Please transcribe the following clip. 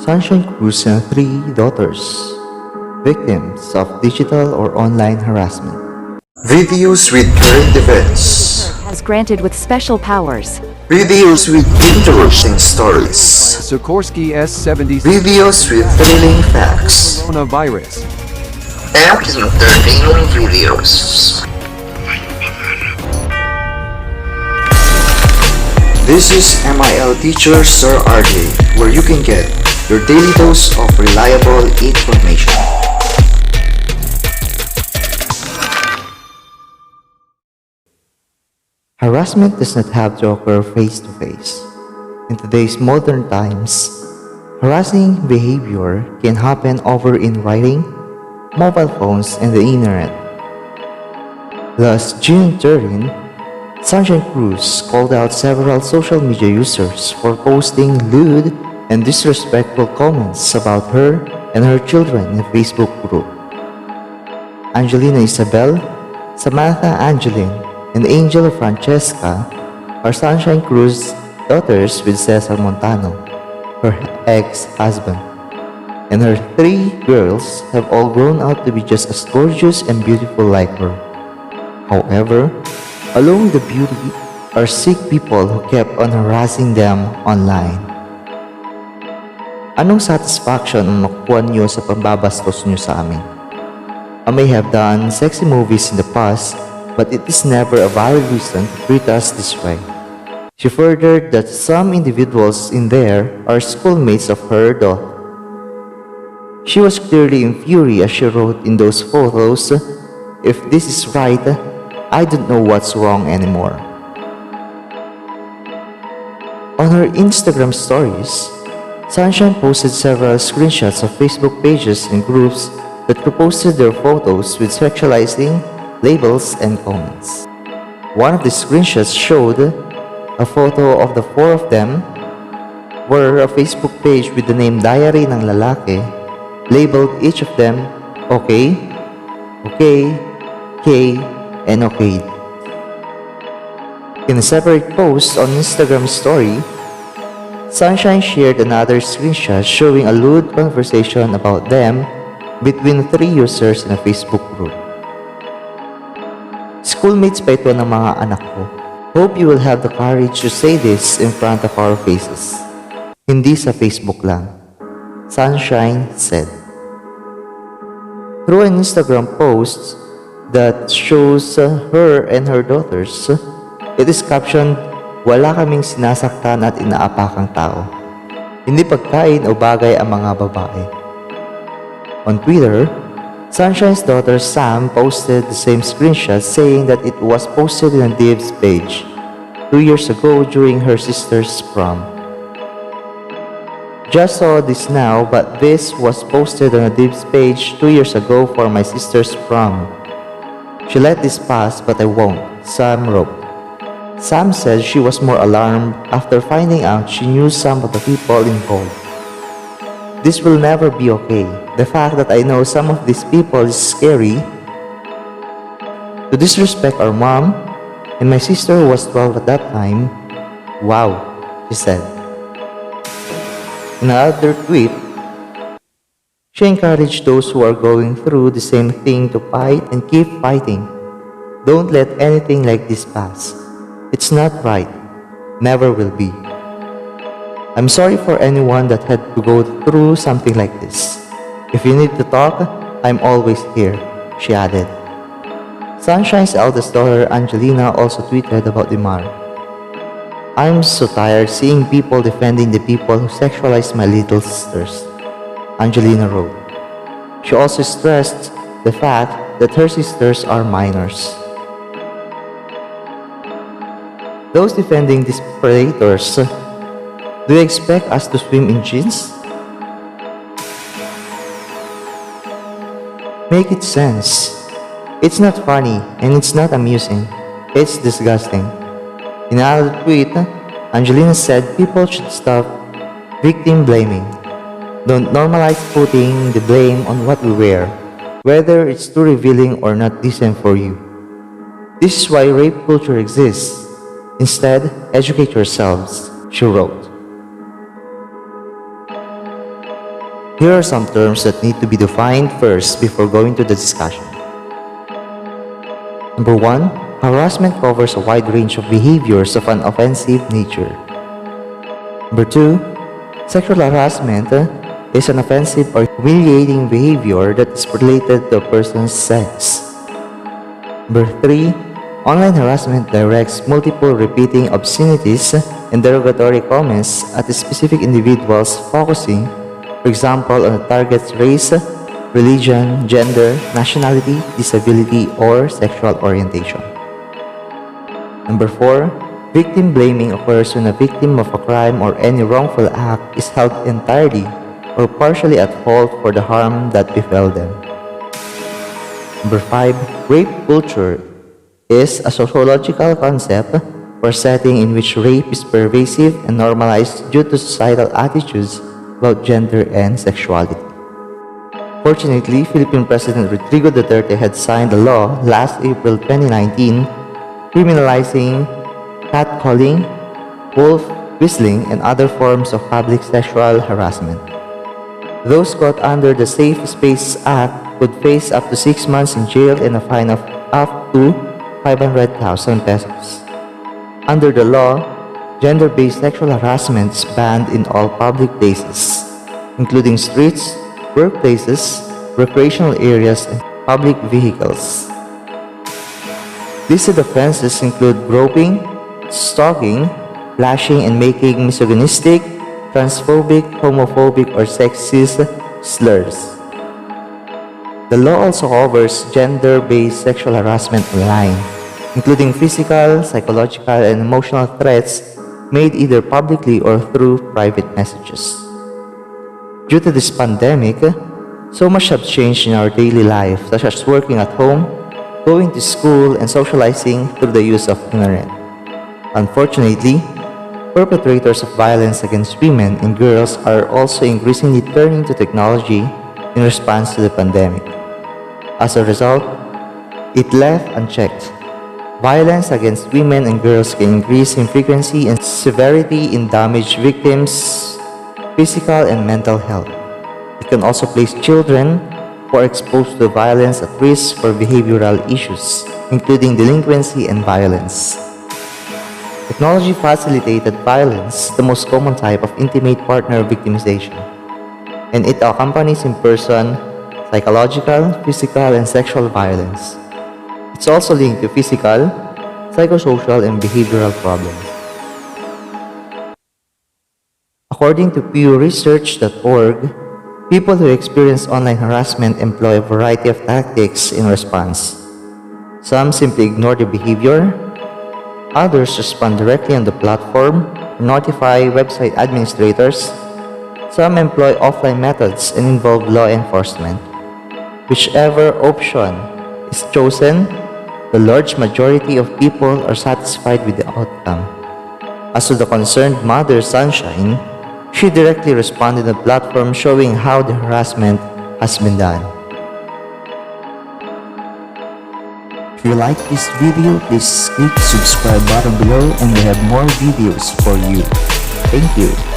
Sunshine Cruz and three daughters, victims of digital or online harassment. Videos with current events. Has granted with special powers. Videos with interesting stories. Sikorsky S-70 Videos with thrilling facts. coronavirus. And entertaining videos. This is MIL Teacher Sir RJ, where you can get your daily dose of reliable information. Harassment does not have to occur face-to-face. In today's modern times, harassing behavior can happen over in writing, mobile phones, and the internet. Last June 13, Sunshine Cruz called out several social media users for posting lewd and disrespectful comments about her and her children in a Facebook group. Angelina Isabelle, Samantha Angeline, and Angel Franchesca are Sunshine Cruz's daughters with Cesar Montano, her ex-husband. And her three girls have all grown up to be just as gorgeous and beautiful like her. However, along with the beauty are sick people who kept on harassing them online. Anong satisfaction ang nakukuha niyo sa pambabastos niyo sa amin? I may have done sexy movies in the past, but it is never a valid reason to treat us this way. She furthered that some individuals in there are schoolmates of her daughter. She was clearly in fury as she wrote in those photos, "If this is right, I don't know what's wrong anymore." On her Instagram stories, Sunshine posted several screenshots of Facebook pages and groups that reposted their photos with sexualizing labels and comments. One of the screenshots showed a photo of the four of them, where a Facebook page with the name Diary ng Lalaki labeled each of them okay, okay, K, and okay. In a separate post on Instagram story, Sunshine shared another screenshot showing a lewd conversation about them between three users in a Facebook group. Schoolmates pa ito ng mga anak ko. Hope you will have the courage to say this in front of our faces. Hindi sa Facebook lang. Sunshine said. Through an Instagram post that shows her and her daughters, it is captioned, "Wala kaming sinasaktan at inaapakang tao. Hindi pagkain o bagay ang mga babae." On Twitter, Sunshine's daughter Sam posted the same screenshot saying that it was posted in a Divs page 2 years ago during her sister's prom. Just saw this now, but this was posted on a Divs page 2 years ago for my sister's prom. She let this pass, but I won't, Sam wrote. Sam said she was more alarmed after finding out she knew some of the people involved. "This will never be okay. The fact that I know some of these people is scary. To disrespect our mom, and my sister was 12 at that time. Wow," she said. In another tweet, she encouraged those who are going through the same thing to fight and keep fighting. Don't let anything like this pass. It's not right. Never will be. I'm sorry for anyone that had to go through something like this. If you need to talk, I'm always here, she added. Sunshine's eldest daughter Angelina also tweeted about the matter. "I'm so tired seeing people defending the people who sexualize my little sisters," Angelina wrote. She also stressed the fact that her sisters are minors. Those defending these predators, do you expect us to swim in jeans? Make it sense. It's not funny and it's not amusing. It's disgusting. In another tweet, Angelina said people should stop victim blaming. Don't normalize putting the blame on what we wear, whether it's too revealing or not decent for you. This is why rape culture exists. Instead, educate yourselves, she wrote. Here are some terms that need to be defined first before going to the discussion. Number 1, harassment covers a wide range of behaviors of an offensive nature. Number 2, sexual harassment is an offensive or humiliating behavior that is related to a person's sex. Number 3, online harassment directs multiple repeating obscenities and derogatory comments at specific individuals focusing, for example, on a target's race, religion, gender, nationality, disability, or sexual orientation. Number 4, victim blaming occurs when a victim of a crime or any wrongful act is held entirely or partially at fault for the harm that befell them. Number 5, rape culture is a sociological concept or setting in which rape is pervasive and normalized due to societal attitudes about gender and sexuality. Fortunately, Philippine President Rodrigo Duterte had signed a law last April 2019 criminalizing catcalling, wolf whistling, and other forms of public sexual harassment. Those caught under the Safe Space Act could face up to 6 months in jail and a fine of up to 500,000 pesos. Under the law, gender-based sexual harassment is banned in all public places, including streets, workplaces, recreational areas, and public vehicles. Listed offenses include groping, stalking, flashing, and making misogynistic, transphobic, homophobic, or sexist slurs. The law also covers gender-based sexual harassment online, including physical, psychological, and emotional threats made either publicly or through private messages. Due to this pandemic, so much has changed in our daily life, such as working at home, going to school, and socializing through the use of internet. Unfortunately, perpetrators of violence against women and girls are also increasingly turning to technology in response to the pandemic. As a result, if left unchecked, violence against women and girls can increase in frequency and severity in damage victims' physical and mental health. It can also place children who are exposed to violence at risk for behavioral issues, including delinquency and violence. Technology-facilitated violence is the most common type of intimate partner victimization, and it accompanies in-person, psychological, physical, and sexual violence. It's also linked to physical, psychosocial, and behavioral problems. According to pewresearch.org, people who experience online harassment employ a variety of tactics in response. Some simply ignore the behavior, others respond directly on the platform or notify website administrators. Some employ offline methods and involve law enforcement. Whichever option is chosen, the large majority of people are satisfied with the outcome. As to the concerned mother, Sunshine, she directly responded on the platform showing how the harassment has been done. If you like this video, please click subscribe button below and we have more videos for you. Thank you.